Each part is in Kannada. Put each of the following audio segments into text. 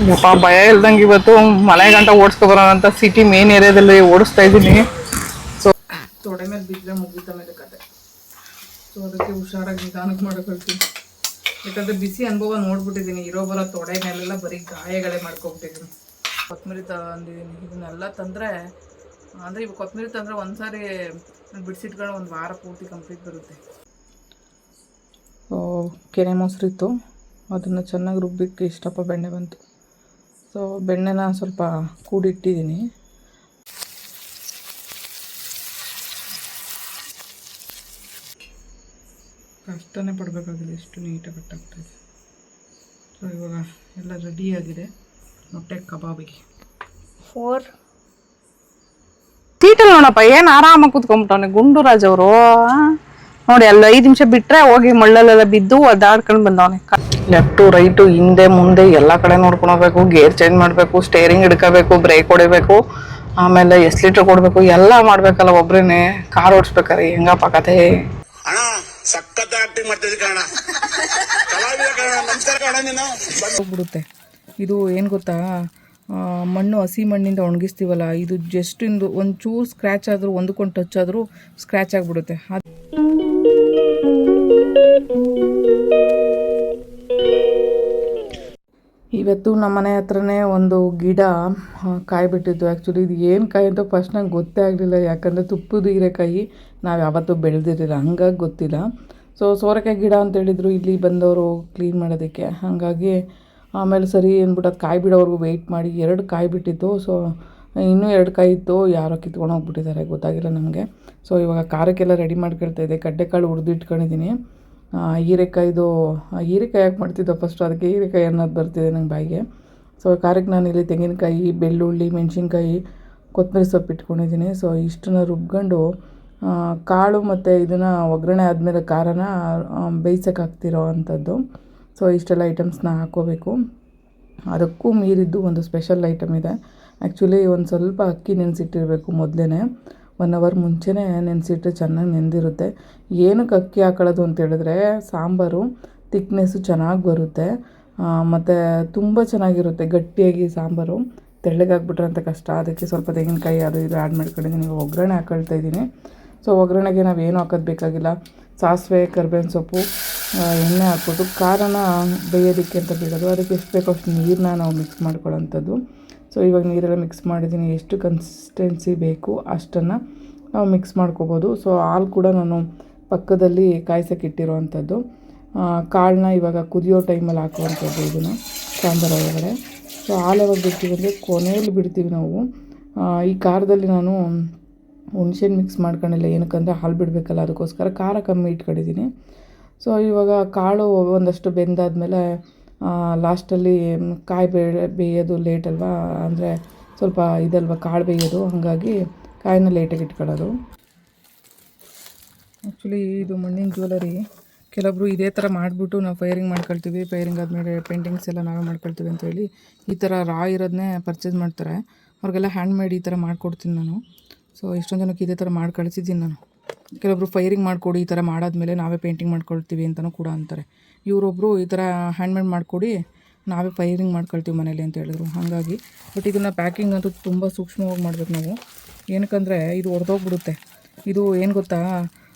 ಯಪ್ಪ ಭಯ ಇಲ್ದಂಗೆ ಇವತ್ತು ಮನೆ ಗಂಟ ಓಡಿಸ್ಕೊಬರೋಣ ಅಂತ ಸಿಟಿ ಮೇನ್ ಏರಿಯಾದಲ್ಲಿ ಓಡಿಸ್ತಾ ಇದ್ದೀನಿ. ಸೊ ತೊಡೆ ಮೇಲೆ ಬಿದ್ದರೆ ಮುಗಿತ ಮೇಲೆ ಕತೆ. ಸೊ ಅದಕ್ಕೆ ಹುಷಾರಾಗಿ ನಿಧಾನಕ್ಕೆ ಮಾಡೋಕೊಳ್ತೀನಿ. ಯಾಕಂದರೆ ಬಿಸಿ ಅನುಭವ ನೋಡ್ಬಿಟ್ಟಿದ್ದೀನಿ. ಇರೋ ಬರೋ ತೊಡೆ ಮೇಲೆಲ್ಲ ಬರೀ ಗಾಯಗಳೇ ಮಾಡ್ಕೊಬಿಟ್ಟಿದ್ದೀನಿ. ಕೊತ್ತಂಬರಿ ತಂದಿದ್ದೀನಿ. ಇದನ್ನೆಲ್ಲ ತಂದರೆ ಅಂದರೆ ಇವಾಗ ಕೊತ್ತಂಬರಿ ತಂದರೆ ಒಂದು ಸಾರಿ ಬಿಡಿಸಿಟ್ಕೊಂಡು ಒಂದು ವಾರ ಪೂರ್ತಿ ಕಂಪ್ಲೀಟ್ ಬರುತ್ತೆ. ಕೆನೆ ಮೊಸರಿತ್ತು, ಅದನ್ನು ಚೆನ್ನಾಗಿ ರುಬ್ಬಿಕ್ಕೆ ಇಷ್ಟಪ್ಪ ಬೆಣ್ಣೆ ಬಂತು. ಸೊ ಬೆಣ್ಣೆನ ಸ್ವಲ್ಪ ಕೂಡಿಟ್ಟಿದ್ದೀನಿ. ಕಷ್ಟನೇ ಪಡಬೇಕಾಗಿದೆ, ಎಷ್ಟು ನೀಟಾಗಿ ಕಟ್ಟಾಗ್ತಾಯಿದೆ. ಸೊ ಇವಾಗ ಎಲ್ಲ ರೆಡಿಯಾಗಿದೆ ಮೊಟ್ಟೆ ಕಬಾಬಿಗೆ. 4 ಸೀಟಲ್ಲಿ ನೋಡಪ್ಪ ಏನು ಆರಾಮಾಗಿ ಕೂತ್ಕೊಂಡ್ಬಿಟ್ಟವನೆ ಗುಂಡು ರಾಜ್ ಅವರು. ನೋಡಿ ಅಲ್ಲಿ 5 ನಿಮಿಷ ಬಿಟ್ಟರೆ ಹೋಗಿ ಮಳ್ಳಲ್ಲೆಲ್ಲ ಬಿದ್ದು ಒದ್ದಾಡ್ಕೊಂಡು ಬಂದವನೆ. ಲೆಫ್ಟು ರೈಟು ಹಿಂದೆ ಮುಂದೆ ಎಲ್ಲ ಕಡೆ ನೋಡ್ಕೊಂಡು ಹೋಗ್ಬೇಕು, ಗೇರ್ ಚೇಂಜ್ ಮಾಡಬೇಕು, ಸ್ಟೇರಿಂಗ್ ಹಿಡ್ಕೋಬೇಕು, ಬ್ರೇಕ್ ಹೊಡಿಬೇಕು, ಆಮೇಲೆ ಎಷ್ಟು ಲೀಟ್ರ್ ಕೊಡಬೇಕು ಎಲ್ಲ ಮಾಡಬೇಕಲ್ಲ ಒಬ್ರೇನೆ. ಕಾರ್ ಓಡಿಸ್ಬೇಕಾರೆ ಹೆಂಗಪ್ಪ ಕತೆ. ಹೋಗ್ಬಿಡುತ್ತೆ. ಇದು ಏನು ಗೊತ್ತಾ, ಮಣ್ಣು ಹಸಿ ಮಣ್ಣಿಂದ ಒಣಗಿಸ್ತೀವಲ್ಲ, ಇದು ಜಸ್ಟ್ ಇಂದು ಒಂಚೂರು ಸ್ಕ್ರ್ಯಾಚ್ ಆದರೂ ಒಂದಕ್ಕೊಂದು ಟಚ್ ಆದರೂ ಸ್ಕ್ರ್ಯಾಚ್ ಆಗಿಬಿಡುತ್ತೆ. ಇವತ್ತು ನಮ್ಮ ಮನೆ ಹತ್ರನೇ ಒಂದು ಗಿಡ ಕಾಯಿ ಬಿಟ್ಟಿದ್ದು. ಆ್ಯಕ್ಚುಲಿ ಇದು ಏನು ಕಾಯಿ ಅಂತ ಫಸ್ಟ್ ನಂಗೆ ಗೊತ್ತೇ ಆಗಲಿಲ್ಲ, ಯಾಕಂದರೆ ತುಪ್ಪದ ಹೀರೆಕಾಯಿ ನಾವು ಯಾವತ್ತೂ ಬೆಳೆದಿರಲಿಲ್ಲ, ಹಂಗಾಗಿ ಗೊತ್ತಿಲ್ಲ. ಸೊ ಸೋರೆಕಾಯಿ ಗಿಡ ಅಂತ ಹೇಳಿದರು ಇಲ್ಲಿ ಬಂದವರು ಕ್ಲೀನ್ ಮಾಡೋದಕ್ಕೆ. ಹಾಗಾಗಿ ಆಮೇಲೆ ಸರಿ ಅಂದ್ಬಿಟ್ಟು ಅದು ಕಾಯಿ ಬಿಡೋವರೆಗೂ ವೆಯ್ಟ್ ಮಾಡಿ 2 ಕಾಯಿ ಬಿಟ್ಟಿತ್ತು. ಸೊ ಇನ್ನೂ 2 ಕಾಯಿ ಇತ್ತು, ಯಾರೋ ಕಿತ್ಕೊಂಡು ಹೋಗ್ಬಿಟ್ಟಿದ್ದಾರೆ, ಗೊತ್ತಾಗಿಲ್ಲ ನಮಗೆ. ಸೊ ಇವಾಗ ಖಾರಕ್ಕೆಲ್ಲ ರೆಡಿ ಮಾಡ್ಕೊಳ್ತಾಯಿದ್ದೆ. ಕಡ್ಲೆಕಾಳು ಹುರಿದಿಟ್ಕೊಂಡಿದ್ದೀನಿ. ಹೀರೆಕಾಯ್ದು ಹೀರೆಕಾಯಿ ಯಾಕೆ ಮಾಡ್ತಿದ್ದೋ ಫಸ್ಟು, ಅದಕ್ಕೆ ಹೀರೆಕಾಯಿ ಅನ್ನೋದು ಬರ್ತಿದೆ ನಂಗೆ ಬಾಯಿಗೆ. ಸೊ ಖಾರಕ್ಕೆ ನಾನಿಲ್ಲಿ ತೆಂಗಿನಕಾಯಿ, ಬೆಳ್ಳುಳ್ಳಿ, ಮೆಣಸಿನ್ಕಾಯಿ, ಕೊತ್ತಂಬರಿ ಸೊಪ್ಪು ಇಟ್ಕೊಂಡಿದ್ದೀನಿ. ಸೊ ಇಷ್ಟನ್ನ ರುಬ್ಕೊಂಡು ಕಾಳು ಮತ್ತು ಇದನ್ನು ಒಗ್ಗರಣೆ ಆದಮೇಲೆ ಖಾರನ ಬೇಯಿಸೋಕೆ ಹಾಕ್ತಿರೋ ಅಂಥದ್ದು. ಸೊ ಇಷ್ಟೆಲ್ಲ ಐಟಮ್ಸ್ನ ಹಾಕ್ಕೋಬೇಕು. ಅದಕ್ಕೂ ಮೀರಿದ್ದು ಒಂದು ಸ್ಪೆಷಲ್ ಐಟಮ್ ಇದೆ. ಆ್ಯಕ್ಚುಲಿ ಒಂದು ಸ್ವಲ್ಪ ಅಕ್ಕಿ ನೆನೆಸಿಟ್ಟಿರಬೇಕು ಮೊದಲೇ, 1 ಅವರ್ ಮುಂಚೆನೇ ನೆನೆಸಿಟ್ಟು ಚೆನ್ನಾಗಿ ನೆಂದಿರುತ್ತೆ. ಏನಕ್ಕೆ ಅಕ್ಕಿ ಹಾಕೊಳ್ಳೋದು ಅಂತ ಹೇಳಿದ್ರೆ ಸಾಂಬಾರು ತಿಕ್ನೆಸ್ಸು ಚೆನ್ನಾಗಿ ಬರುತ್ತೆ, ಮತ್ತು ತುಂಬ ಚೆನ್ನಾಗಿರುತ್ತೆ ಗಟ್ಟಿಯಾಗಿ ಸಾಂಬಾರು. ತೆಳ್ಳಗಾಗ್ಬಿಟ್ರೆ ಅಂತ ಕಷ್ಟ, ಅದಕ್ಕೆ ಸ್ವಲ್ಪ ತೆಂಗಿನಕಾಯಿ ಅದು ಇದು ಆ್ಯಡ್ ಮಾಡ್ಕೊಂಡಿದ್ದೀನಿ. ಒಗ್ಗರಣೆ ಹಾಕ್ಕೊಳ್ತಾ ಇದ್ದೀನಿ. ಸೊ ಒಗ್ಗರಣೆಗೆ ನಾವೇನು ಹಾಕೋದು ಬೇಕಾಗಿಲ್ಲ, ಸಾಸಿವೆ, ಕರಿಬೇವಿನ ಸೊಪ್ಪು, ಎಣ್ಣೆ ಹಾಕ್ಬಿಟ್ಟು ಖಾರನ ಬೇಯೋದಕ್ಕೆ ಅಂತ ಬಿಡೋದು. ಅದಕ್ಕೆ ಎಷ್ಟು ಬೇಕೋ ಅಷ್ಟು ನೀರನ್ನ ನಾವು ಮಿಕ್ಸ್ ಮಾಡ್ಕೊಳ್ಳೋಂಥದ್ದು. ಸೊ ಇವಾಗ ನೀರೆಲ್ಲ ಮಿಕ್ಸ್ ಮಾಡಿದ್ದೀನಿ. ಎಷ್ಟು ಕನ್ಸಿಸ್ಟೆನ್ಸಿ ಬೇಕು ಅಷ್ಟನ್ನು ನಾವು ಮಿಕ್ಸ್ ಮಾಡ್ಕೋಬೋದು. ಸೊ ಹಾಲು ಕೂಡ ನಾನು ಪಕ್ಕದಲ್ಲಿ ಕಾಯ್ಸೋಕೆ ಇಟ್ಟಿರೋವಂಥದ್ದು. ಕಾಳನ್ನ ಇವಾಗ ಕುದಿಯೋ ಟೈಮಲ್ಲಿ ಹಾಕುವಂಥದ್ದು ಇದನ್ನು ಸಾಂಬಾರು ಒಳಗಡೆ. ಸೊ ಹಾಲು ಯಾವಾಗ ಬಿಡ್ತೀವಿ ಅಂದರೆ ಕೊನೆಯಲ್ಲಿ ಬಿಡ್ತೀವಿ ನಾವು. ಈ ಖಾರದಲ್ಲಿ ನಾನು ಹುಣ್ಸೆಹಣ್ಣು ಮಿಕ್ಸ್ ಮಾಡ್ಕೊಂಡಿಲ್ಲ, ಏನಕ್ಕಂದರೆ ಹಾಲು ಬಿಡಬೇಕಲ್ಲ, ಅದಕ್ಕೋಸ್ಕರ ಖಾರ ಕಮ್ಮಿ ಇಟ್ಕೊಂಡಿದ್ದೀನಿ. ಸೊ ಇವಾಗ ಕಾಳು ಒಂದಷ್ಟು ಬೆಂದಾದಮೇಲೆ ಲಾಸ್ಟಲ್ಲಿ ಕಾಯಿ ಬೇಯೋದು ಲೇಟ್ ಅಲ್ವಾ, ಅಂದರೆ ಸ್ವಲ್ಪ ಇದಲ್ವ ಕಾಳು ಬೇಯೋದು, ಹಾಗಾಗಿ ಕಾಯಿನ ಲೇಟಾಗಿ ಇಟ್ಕೊಳ್ಳೋದು. ಆ್ಯಕ್ಚುಲಿ ಇದು ಮಣ್ಣಿನ ಜ್ಯುವೆಲರಿ. ಕೆಲವೊಬ್ರು ಇದೇ ಥರ ಮಾಡಿಬಿಟ್ಟು ನಾವು ಫೈರಿಂಗ್ ಮಾಡ್ಕೊಳ್ತೀವಿ, ಫೈರಿಂಗ್ ಆದಮೇಲೆ ಪೇಂಟಿಂಗ್ಸ್ ಎಲ್ಲ ನಾವೇ ಮಾಡ್ಕೊಳ್ತೀವಿ ಅಂತೇಳಿ ಈ ಥರ ರಾ ಇರೋದನ್ನೇ ಪರ್ಚೇಸ್ ಮಾಡ್ತಾರೆ. ಅವ್ರಿಗೆಲ್ಲ ಹ್ಯಾಂಡ್ಮೇಡ್ ಈ ಥರ ಮಾಡಿಕೊಡ್ತೀನಿ ನಾನು. ಸೊ ಇಷ್ಟೊಂದು ಜನಕ್ಕೆ ಇದೇ ಥರ ಮಾಡಿ ಕಳಿಸಿದ್ದೀನಿ ನಾನು. ಕೆಲವೊಬ್ರು ಫೈರಿಂಗ್ ಮಾಡಿಕೊಡಿ, ಈ ಥರ ಮಾಡಾದ್ಮೇಲೆ ನಾವೇ ಪೇಂಟಿಂಗ್ ಮಾಡ್ಕೊಳ್ತೀವಿ ಅಂತಲೂ ಕೂಡ ಅಂತಾರೆ. ಇವರೊಬ್ಬರು ಈ ಥರ ಹ್ಯಾಂಡ್ಮೇಡ್ ಮಾಡಿಕೊಡಿ, ನಾವೇ ಫೈರಿಂಗ್ ಮಾಡ್ಕೊಳ್ತೀವಿ ಮನೇಲಿ ಅಂತ ಹೇಳಿದ್ರು. ಹಾಗಾಗಿ ಬಟ್ ಇದನ್ನು ಪ್ಯಾಕಿಂಗ್ ಅಂತೂ ತುಂಬ ಸೂಕ್ಷ್ಮವಾಗಿ ಮಾಡಬೇಕು ನಾವು, ಏನಕ್ಕಂದರೆ ಇದು ಒಡೆದೋಗ್ಬಿಡುತ್ತೆ. ಇದು ಏನು ಗೊತ್ತಾ,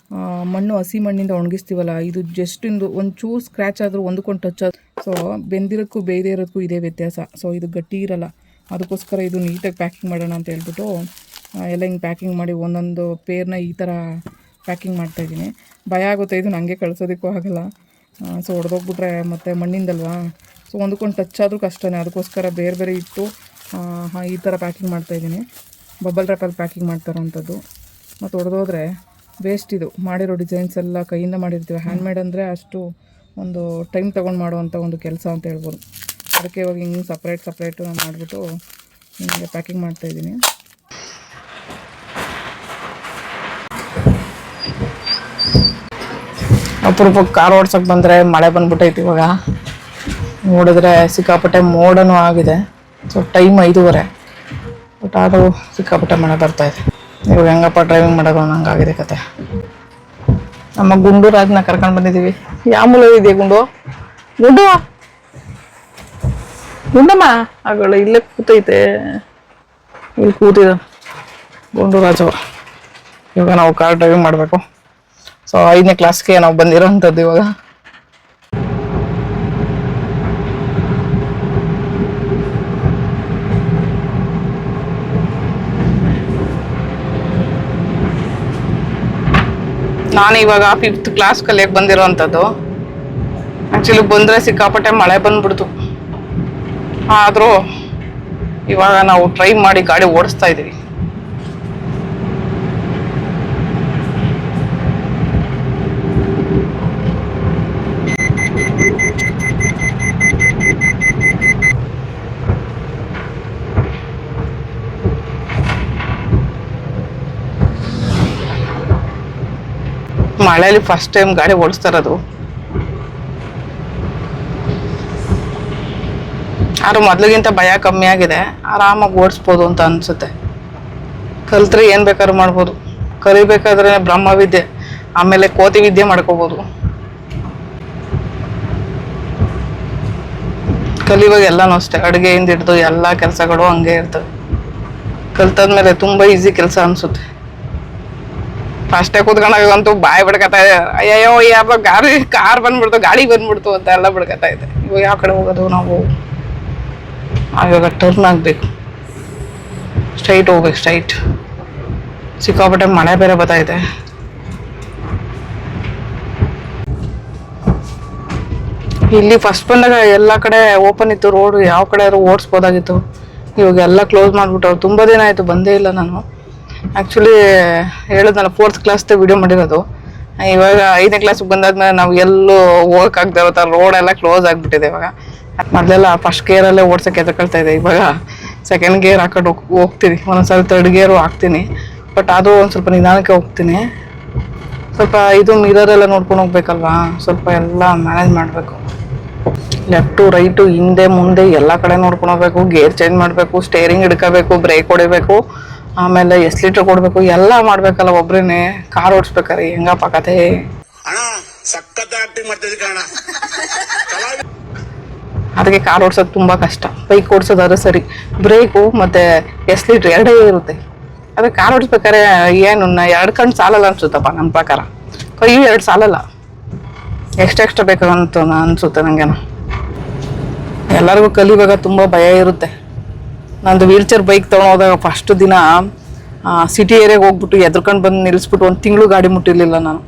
ಮಣ್ಣು ಹಸಿ ಮಣ್ಣಿಂದ ಒಣಗಿಸ್ತೀವಲ್ಲ, ಇದು ಜಸ್ಟ್ ಒಂಚೂರು ಸ್ಕ್ರ್ಯಾಚ್ ಆದರೂ ಒಂದಕ್ಕೊಂದು ಟಚ್ ಆದರೂ. ಸೊ ಬೆಂದಿರೋಕ್ಕೂ ಬೇಯದೇ ಇರೋದಕ್ಕೂ ಇದೇ ವ್ಯತ್ಯಾಸ. ಸೊ ಇದು ಗಟ್ಟಿ ಇರಲ್ಲ, ಅದಕ್ಕೋಸ್ಕರ ಇದು ನೀಟಾಗಿ ಪ್ಯಾಕಿಂಗ್ ಮಾಡೋಣ ಅಂತ ಹೇಳ್ಬಿಟ್ಟು ಎಲ್ಲ ಹಿಂಗೆ ಪ್ಯಾಕಿಂಗ್ ಮಾಡಿ ಒಂದೊಂದು ಪೇರ್ನ ಈ ಥರ ಪ್ಯಾಕಿಂಗ್ ಮಾಡ್ತಾಯಿದ್ದೀನಿ. ಭಯ ಆಗುತ್ತೆ, ಇದು ನನಗೆ ಕಳಿಸೋದಕ್ಕೂ ಆಗಲ್ಲ. ಸೊ ಹೊಡೆದೋಗ್ಬಿಟ್ರೆ ಮತ್ತು ಮಣ್ಣಿಂದಲ್ವಾ, ಸೊ ಒಂದಕ್ಕೊಂದು ಟಚ್ ಆದರೂ ಕಷ್ಟನೇ, ಅದಕ್ಕೋಸ್ಕರ ಬೇರೆ ಬೇರೆ ಇಟ್ಟು ಈ ಥರ ಪ್ಯಾಕಿಂಗ್ ಮಾಡ್ತಾಯಿದ್ದೀನಿ. ಬಬಲ್ ರ್ಯಾಪಲ್ಲಿ ಪ್ಯಾಕಿಂಗ್ ಮಾಡ್ತಾರೋಂಥದ್ದು. ಮತ್ತು ಹೊಡೆದೋದ್ರೆ ವೇಸ್ಟ್. ಇದು ಮಾಡಿರೋ ಡಿಸೈನ್ಸ್ ಎಲ್ಲ ಕೈಯಿಂದ ಮಾಡಿರ್ತೀವಿ. ಹ್ಯಾಂಡ್ಮೇಡ್ ಅಂದರೆ ಅಷ್ಟು ಒಂದು ಟೈಮ್ ತೊಗೊಂಡು ಮಾಡುವಂಥ ಒಂದು ಕೆಲಸ ಅಂತ ಹೇಳ್ಬೋದು. ಅದಕ್ಕೆ ಇವಾಗ ಹಿಂಗೆ ಸಪ್ರೇಟು ನಾನು ಮಾಡಿಬಿಟ್ಟು ಹಿಂಗೆ ಪ್ಯಾಕಿಂಗ್ ಮಾಡ್ತಾಯಿದ್ದೀನಿ. ಅಪರೂಪಕ್ಕೆ ಕಾರ್ ಓಡ್ಸೋಕೆ ಬಂದರೆ ಮಳೆ ಬಂದ್ಬಿಟ್ಟೈತಿ. ಇವಾಗ ನೋಡಿದ್ರೆ ಸಿಕ್ಕಾಪಟ್ಟೆ ಮೋಡನೂ ಆಗಿದೆ. ಸೊ ಟೈಮ್ 5:30, ಬಟ್ ಆದರೂ ಸಿಕ್ಕಾಪಟ್ಟೆ ಮಳೆ ಬರ್ತಾಯಿದೆ. ಇವಾಗ ಹೆಂಗಪ್ಪ ಡ್ರೈವಿಂಗ್ ಮಾಡೋದು ಅನ್ನಂಗಾಗಿದೆ ಕತೆ. ನಮ್ಮ ಗುಂಡು ರಾಜ್ನ ಕರ್ಕೊಂಡು ಬಂದಿದ್ದೀವಿ. ಯಾವ ಮೂಲ ಇದೆಯಾ ಗುಂಡು? ಗುಂಡಮ್ಮ ಆಗಳ ಇಲ್ಲೇ ಕೂತೈತೆ, ಇಲ್ಲಿ ಕೂತಿದ ಗುಂಡು ರಾಜವ. ಇವಾಗ ನಾವು ಕಾರ್ ಡ್ರೈವಿಂಗ್ ಮಾಡಬೇಕು. ಸೊ 5ನೇ ಕ್ಲಾಸ್ಗೆ ನಾವು ಬಂದಿರೋಂಥದ್ದು ಇವಾಗ. ನಾನು ಇವಾಗ 5th ಕ್ಲಾಸ್ ಕಲಿಯಕ್ಕೆ ಬಂದಿರೋಂಥದ್ದು. ಆ್ಯಕ್ಚುಲಿ ಬಂದರೆ ಸಿಕ್ಕಾಪಟ್ಟೆ ಮಳೆ ಬಂದ್ಬಿಡ್ತು. ಆದರೂ ಇವಾಗ ನಾವು ಟ್ರೈ ಮಾಡಿ ಗಾಡಿ ಓಡಿಸ್ತಾ ಇದ್ದೀವಿ. ಮಳೆಯಲ್ಲಿ ಫಸ್ಟ್ ಟೈಮ್ ಗಾಡಿ ಓಡಿಸ್ತಾ ಇರೋದು. ಆದ್ರೂ ಮೊದ್ಲಿಗಿಂತ ಭಯ ಕಮ್ಮಿ ಆಗಿದೆ, ಆರಾಮಾಗಿ ಓಡಿಸ್ಬೋದು ಅಂತ ಅನ್ಸುತ್ತೆ. ಕಲ್ತ್ರೆ ಏನ್ ಬೇಕಾದ್ರೂ ಮಾಡ್ಬೋದು. ಕಲಿಬೇಕಾದ್ರೆ ಬ್ರಹ್ಮವಿದ್ಯೆ, ಆಮೇಲೆ ಕೋತಿ ವಿದ್ಯೆ ಮಾಡ್ಕೋಬಹುದು. ಕಲಿಯುವಾಗ ಎಲ್ಲಾನು ಅಷ್ಟೇ, ಅಡುಗೆಯಿಂದ ಹಿಡಿದು ಎಲ್ಲಾ ಕೆಲಸಗಳು ಹಂಗೆ ಇರ್ತವೆ. ಕಲ್ತಾದ್ಮೇಲೆ ತುಂಬಾ ಈಸಿ ಕೆಲಸ ಅನ್ಸುತ್ತೆ. ಫಸ್ಟೇ ಕೂತ್ಕೊಂಡಾಗಂತೂ ಬಾಯಿ ಬಿಡ್ಕತಾ ಇದೆ, ಅಯ್ಯಯ್ಯೋ ಯಾವ ಗಾಡಿ ಕಾರ್ ಬಂದ್ಬಿಡ್ತು, ಗಾಡಿ ಬಂದ್ಬಿಡ್ತು ಅಂತ ಎಲ್ಲ ಬಿಡ್ಕತಾ ಇದೆ. ಇವಾಗ ಯಾವ ಕಡೆ ಹೋಗೋದು ನಾವು? ಇವಾಗ ಟರ್ನ್ ಆಗ್ಬೇಕು, ಸ್ಟ್ರೈಟ್ ಹೋಗ್ಬೇಕು, ಸ್ಟ್ರೈಟ್. ಸಿಕ್ಕಾಪಟ್ಟೆ ಮಳೆ ಬೇರೆ ಬರ್ತಾ ಇದೆ. ಇಲ್ಲಿ ಫಸ್ಟ್ ಬಂದಾಗ ಎಲ್ಲ ಕಡೆ ಓಪನ್ ಇತ್ತು ರೋಡ್, ಯಾವ ಕಡೆ ಓಡಿಸ್ಬೋದಾಗಿತ್ತು. ಇವಾಗ ಎಲ್ಲ ಕ್ಲೋಸ್ ಮಾಡ್ಬಿಟ್ಟು ತುಂಬಾ ದಿನ ಆಯ್ತು ಬಂದೇ ಇಲ್ಲ ನಾನು. ಆ್ಯಕ್ಚುಲಿ ಹೇಳಿದ್ನಲ್ಲ 4th ಕ್ಲಾಸ್ದೇ ವಿಡಿಯೋ ಮಾಡಿರೋದು. ಇವಾಗ 5ನೇ ಕ್ಲಾಸ್ಗೆ ಬಂದಾದ್ಮೇಲೆ ನಾವು ಎಲ್ಲೂ ಹೋಗಕ್ಕಾಗದೆ ಇರೋ ಥರ ರೋಡ್ ಎಲ್ಲ ಕ್ಲೋಸ್ ಆಗಿಬಿಟ್ಟಿದೆ. ಇವಾಗ ಮೊದಲೆಲ್ಲ ಫಸ್ಟ್ ಗೇರಲ್ಲೇ ಓಡ್ಸೋಕೆ ಎದ್ಕೊಳ್ತಾ ಇದೆ. ಇವಾಗ 2nd ಗೇರ್ ಹಾಕೊಂಡು ಹೋಗ್ತೀನಿ, ಒಂದೊಂದ್ಸಲ 3rd ಗೇರು ಹಾಕ್ತೀನಿ. ಬಟ್ ಅದು ಒಂದು ಸ್ವಲ್ಪ ನಿಧಾನಕ್ಕೆ ಹೋಗ್ತೀನಿ. ಸ್ವಲ್ಪ ಇದು ಮಿರರೆಲ್ಲ ನೋಡ್ಕೊಂಡು ಹೋಗ್ಬೇಕಲ್ವಾ, ಸ್ವಲ್ಪ ಎಲ್ಲ ಮ್ಯಾನೇಜ್ ಮಾಡಬೇಕು. ಲೆಫ್ಟು ರೈಟು ಹಿಂದೆ ಮುಂದೆ ಎಲ್ಲ ಕಡೆ ನೋಡ್ಕೊಂಡು ಹೋಗ್ಬೇಕು. ಗೇರ್ ಚೇಂಜ್ ಮಾಡಬೇಕು, ಸ್ಟೇರಿಂಗ್ ಹಿಡ್ಕೋಬೇಕು, ಬ್ರೇಕ್ ಹೊಡಿಬೇಕು, ಆಮೇಲೆ ಎಸ್ಲಿಟರ್ ಕೊಡ್ಬೇಕು, ಎಲ್ಲ ಮಾಡ್ಬೇಕಲ್ಲ ಒಬ್ರೇನೆ. ಕಾರ್ ಓಡಿಸ್ಬೇಕಾರೆ ಹೆಂಗಪ್ಪ ಕತೆ. ಅದಕ್ಕೆ ಕಾರ್ ಓಡ್ಸೋದು ತುಂಬಾ ಕಷ್ಟ. ಬೈಕ್ ಓಡಿಸೋದಾದ್ರೆ ಸರಿ, ಬ್ರೇಕು ಮತ್ತೆ ಎಸ್ಲಿಟರ್ ಎರಡೇ ಇರುತ್ತೆ. ಅದೇ ಕಾರ್ ಓಡಿಸ್ಬೇಕಾರೆ ಏನು 2 ಕಣ್ಣು ಸಾಲಲ್ಲ ಅನ್ಸುತ್ತಪ್ಪ ನನ್ನ ಪ್ರಕಾರ. ಕೈಯು 2 ಸಾಲಲ್ಲ, ಎಕ್ಸ್ಟ್ರಾ ಬೇಕಂತ ಅನ್ಸುತ್ತೆ ನಂಗೇನು. ಎಲ್ಲರಿಗೂ ಕಲಿಯುವಾಗ ತುಂಬಾ ಭಯ ಇರುತ್ತೆ. ನಂದು ವೀಲ್ಚೇರ್ ಬೈಕ್ ತೊಗೊಂಡೋದಾಗ ಫಸ್ಟ್ ದಿನ ಸಿಟಿ ಏರಿಯಾಗೆ ಹೋಗ್ಬಿಟ್ಟು ಎದ್ರಕೊಂಡು ಬಂದು ನಿಲ್ಲಿಸ್ಬಿಟ್ಟು 1 ತಿಂಗಳು ಗಾಡಿ ಮುಟ್ಟಿರ್ಲಿಲ್ಲ ನಾನು.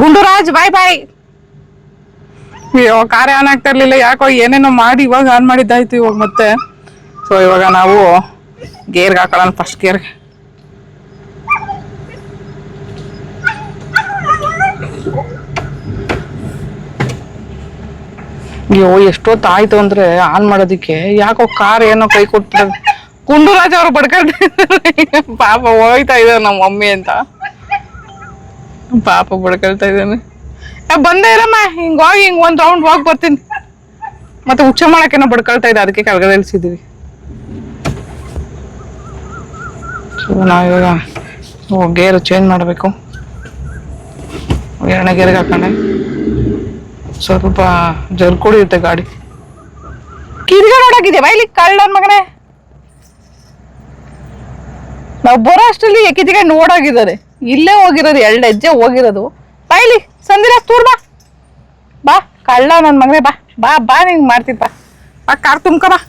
ಗುಂಡುರಾಜ್ ಬಾಯ್ ಬಾಯ್. ಅಯ್ಯೋ ಕಾರೇ ಆನ್ ಆಗ್ತಾ ಇರ್ಲಿಲ್ಲ, ಯಾಕೋ ಏನೇನೋ ಮಾಡಿ ಇವಾಗ ಆನ್ ಮಾಡಿದ್ದಾಯ್ತು ಇವಾಗ ಮತ್ತೆ. ಸೊ ಇವಾಗ ನಾವು ಗೇರ್ಗೆ ಹಾಕೊಳ್ಳೋಣ, ಫಸ್ಟ್ ಗೇರ್ಗೆ. ಅಯ್ಯೋ ಎಷ್ಟೊತ್ತಾಯ್ತು ಅಂದ್ರೆ ಆನ್ ಮಾಡೋದಿಕ್ಕೆ, ಯಾಕೋ ಕಾರ್ ಏನೋ ಕೈ ಕೊಡ್ತಾರೆ. ಗುಂಡುರಾಜ್ ಅವ್ರು ಬಡ್ಕೊಳ್ತಿದ್ದಾರೆ, ಪಾಪ ಹೋಯ್ತಾ ಇದ್ದಾರೆ ನಮ್ಮ ಮಮ್ಮಿ ಅಂತ. ಪಾಪ ಬಡ್ಕೊಳ್ತಾ ಇದ್ದಾನೆ. ಬಂದೇ ಇರಮ್ಮ, ಹಿಂಗೋಗಿ ಹಿಂಗ್ 1 ರೌಂಡ್ ಹೋಗಿ ಬರ್ತೀನಿ. ಮತ್ತೆ ಉಚ್ಚ ಮಾಡಕ್ಕೇನೋ ಬಡ್ಕೊಳ್ತಾ ಇದೆ, ಅದಕ್ಕೆ ಕೆಳಗಡೆ ಇಳಿಸಿದೀವಿ. ಸೊ ನಾವಿವಾಗ ಗೇರ್ ಚೇಂಜ್ ಮಾಡಬೇಕು. 2ನೇ ಗೇರ್ಗೆ ಹಾಕೊಂಡೆ. ಸ್ವಲ್ಪ ಜರ್ಕೊಡಿರುತ್ತೆ ಗಾಡಿ. ಕಿರ್ಗ ನೋಡಾಕಿದೆ ಬೈಲಿ ಕಳ್ಳನ್ ಮಗನೇ. ನಾವು ಬರೋ ಅಷ್ಟರಲ್ಲಿ ಎಕ್ಕಿದಿಗೆ ನೋಡಾಗಿದ್ದಾರೆ. ಇಲ್ಲೇ ಹೋಗಿರೋದು, 2 ಹೆಜ್ಜೆ ಹೋಗಿರೋದು. ಬೈಲಿ ಸಂದಿರ ತೂರ್ ಬಾ ಬಾ, ಕಳ್ಳ ನನ್ನ ಮಗನೇ. ಬಾ ಬಾ ಬಾ, ನಿಂಗೆ ಮಾಡ್ತೀನಿ ಬಾ. ಬಾ ಕಾರ್ ತುಂಬ್ಕ ಬಾ.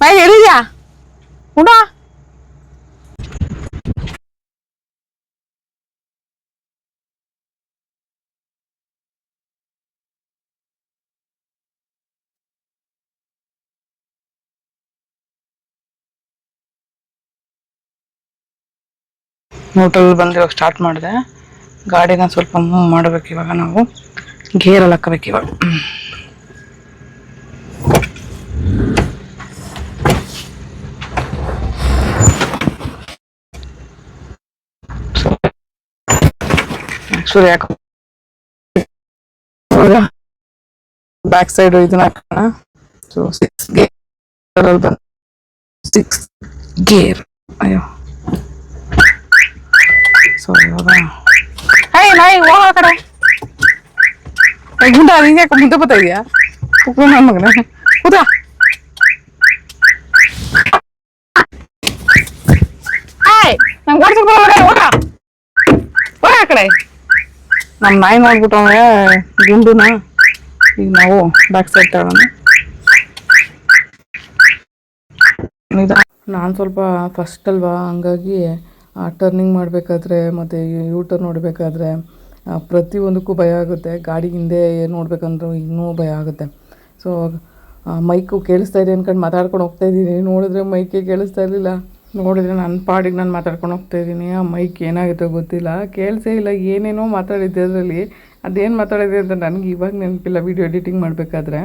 ಬಾಯ್ ಹೇಳಿದ್ಯಾ ಉಣ? ಹೋಟೆಲ್ ಬಂದು ಇವಾಗ ಸ್ಟಾರ್ಟ್ ಮಾಡಿದೆ. ಗಾಡಿನ ಸ್ವಲ್ಪ ಮೂವ್ ಮಾಡಬೇಕು. ಇವಾಗ ನಾವು ಗೇರಲ್ಲಿ ಹಾಕಬೇಕು. ಇವಾಗ ಆಕ್ಚುಲಿ ಯಾಕೆ ಬ್ಯಾಕ್ ಸೈಡ್ ಇದನ್ನ ಹಾಕೋಣ. ಸೊ 6 ಗೇರ್ ಬಂದು 6 ಗೇರ್. ಅಯ್ಯೋ ಸೊ ಇವಾಗ ನಾಯಿ ಹೋಗ ಆ ಕಡೆ ಗುಂಡ ಹಿಂಗೆ ಮುಂದೆ ಬರ್ತಾ ಇದೆಯಾ ನನ್ನ ಮಗನ ಕೂತ ನಂಗೆ ಓಡಿಸಕ್ ಬರೋಣ ಹೋಗ ಆ ಕಡೆ ನಮ್ಮ ನಾಯಿ ನೋಡ್ಬಿಟ್ಟವೆ ಗುಂಡುನ ಈಗ ನಾವು ಬ್ಯಾಕ್ ಸೈಡ್ ತಗೋಣ ನಾನು ಸ್ವಲ್ಪ ಫಸ್ಟ್ ಅಲ್ವಾ ಹಂಗಾಗಿ ಟರ್ನಿಂಗ್ ಮಾಡಬೇಕಾದ್ರೆ ಮತ್ತು ಯೂ ಟರ್ನ್ ನೋಡಬೇಕಾದ್ರೆ ಪ್ರತಿಯೊಂದಕ್ಕೂ ಭಯ ಆಗುತ್ತೆ. ಗಾಡಿ ಹಿಂದೆ ನೋಡ್ಬೇಕಂದ್ರೂ ಇನ್ನೂ ಭಯ ಆಗುತ್ತೆ. ಸೊ ಮೈಕು ಕೇಳಿಸ್ತಾ ಇದೆ ಅಂದ್ಕೊಂಡು ಮಾತಾಡ್ಕೊಂಡು ಹೋಗ್ತಾಯಿದ್ದೀನಿ. ನೋಡಿದ್ರೆ ಮೈಕೇ ಕೇಳಿಸ್ತಾ ಇರಲಿಲ್ಲ. ನೋಡಿದ್ರೆ ನನ್ನ ಪಾಡಿಗೆ ನಾನು ಮಾತಾಡ್ಕೊಂಡು ಹೋಗ್ತಾಯಿದ್ದೀನಿ. ಆ ಮೈಕ್ ಏನಾಗುತ್ತೋ ಗೊತ್ತಿಲ್ಲ, ಕೇಳಿಸೇ ಇಲ್ಲ. ಏನೇನೋ ಮಾತಾಡಿದ್ದೆ ಅದರಲ್ಲಿ. ಅದೇನು ಮಾತಾಡಿದೆ ಅಂತ ನನಗೆ ಇವಾಗ ನೆನಪಿಲ್ಲ ವೀಡಿಯೋ ಎಡಿಟಿಂಗ್ ಮಾಡಬೇಕಾದ್ರೆ.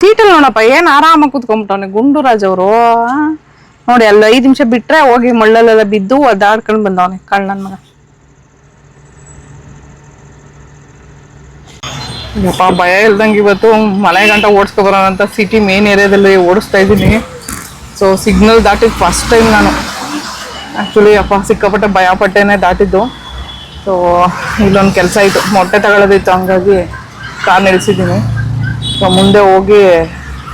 ಸೀಟಲ್ಲಿ ನೋಡಪ್ಪ ಏನು ಆರಾಮಾಗಿ ಕೂತ್ಕೊಂಡ್ಬಿಟ್ಟವನೆ ಗುಂಡುರಾಜ್ ಅವರು. ನೋಡಿ ಅಲ್ಲಿ 5 ನಿಮಿಷ ಬಿಟ್ರೆ ಹೋಗಿ ಮಳ್ಳಲ್ಲೆಲ್ಲ ಬಿದ್ದು ಒದ್ದಾಡ್ಕೊಂಡು ಬಂದವನೆ ಕಳ್ಳನ ಮಗ. ಯಪ್ಪ ಭಯ ಇಲ್ದಂಗೆ ಇವತ್ತು ಮನೆ ಗಂಟ ಓಡಿಸ್ಕೊಬರೋಣ ಅಂತ ಸಿಟಿ ಮೇನ್ ಏರಿಯಾದಲ್ಲಿ ಓಡಿಸ್ತಾ ಇದ್ದೀನಿ. ಸೊ ಸಿಗ್ನಲ್ ದಾಟಿದ್ದು ಫಸ್ಟ್ ಟೈಮ್ ನಾನು. ಆ್ಯಕ್ಚುಲಿ ಅಪ್ಪ ಸಿಕ್ಕಾಪಟ್ಟೆ ಭಯಪಟ್ಟೆನೇ ದಾಟಿದ್ದು. ಸೊ ಇಲ್ಲೊಂದು ಕೆಲಸ ಇತ್ತು, ಮೊಟ್ಟೆ ತಗೊಳ್ಳೋದಿತ್ತು, ಹಂಗಾಗಿ ಕಾರ್ ನಿಲ್ಲಿಸಿದ್ದೀನಿ. ಸೊ ಮುಂದೆ ಹೋಗಿ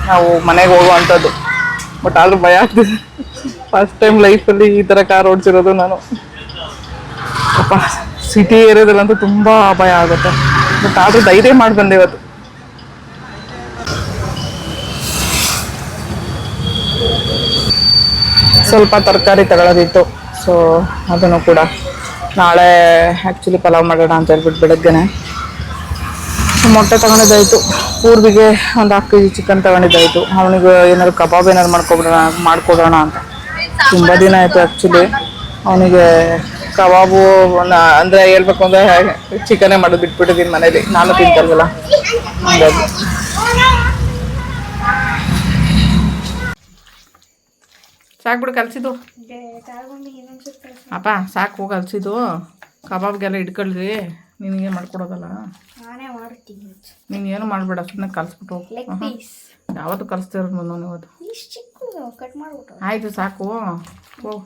ನಾವು ಮನೆಗೆ ಹೋಗುವಂಥದ್ದು. ಬಟ್ ಆದರೂ ಭಯ ಆಗ್ತಿದೆ. ಫಸ್ಟ್ ಟೈಮ್ ಲೈಫಲ್ಲಿ ಈ ಥರ ಕಾರ್ ಓಡಿಸಿರೋದು ನಾನು. ಅಪ್ಪ ಸಿಟಿ ಏರಿಯಾದಲ್ಲಂತೂ ತುಂಬ ಭಯ ಆಗುತ್ತೆ. ಬಟ್ ಆದರೂ ಧೈರ್ಯ ಮಾಡಿ ಬಂದೆ ಇವತ್ತು. ಸ್ವಲ್ಪ ತರಕಾರಿ ತಗೊಳ್ಳೋದಿತ್ತು. ಸೊ ಅದನ್ನು ಕೂಡ ನಾಳೆ ಆ್ಯಕ್ಚುಲಿ ಪಲಾವ್ ಮಾಡೋಣ ಅಂತ ಹೇಳ್ಬಿಟ್ಟು ಬೆಳಗ್ಗೆನೆ ಮೊಟ್ಟೆ ತಗೊಂಡಿದ್ದಾಯಿತು. ಪೂರ್ವಿಗೆ ಒಂದು 1 kg ಚಿಕನ್ ತಗೊಂಡಿದ್ದಾಯಿತು. ಅವನಿಗೆ ಏನಾದ್ರು ಕಬಾಬ್ ಏನಾದ್ರು ಮಾಡಿಕೊಡೋಣ ಅಂತ. ತುಂಬ ದಿನ ಆಯಿತು ಆ್ಯಕ್ಚುಲಿ ಅವನಿಗೆ ಕಬಾಬು ಅಂದರೆ ಹೇಳ್ಬೇಕು ಅಂದರೆ ಚಿಕನ್ನೇ ಮಾಡೋದು ಬಿಟ್ಬಿಟ್ಟಿದ್ದೀನಿ ಮನೇಲಿ. ನಾನು ತಿಂತಲ್ವಲ್ಲ ಹಾಗಾಗಿ. ಸಾಕ್ಬಿಡು ಕಲಿಸಿದ್ದು ಅಪ್ಪ, ಸಾಕು ಹೋಗಿ ಕಲಿಸಿದ್ದು. ಕಬಾಬ್ಗೆಲ್ಲ ಇಟ್ಕೊಳ್ರಿ, ನಿನಗೆ ಮಾಡ್ಕೊಡೋದಲ್ಲ. ನೀನು ಏನು ಮಾಡಬೇಡ, ಸುಮ್ಮನೆ ಕಲಿಸ್ಬಿಟ್ಟು ಹೋಗು. ಯಾವತ್ತು ಕಲಿಸ್ತಿರೋದು ಬಂದವನು ಇವತ್ತು. ಆಯಿತು ಸಾಕು ಹೋಗು,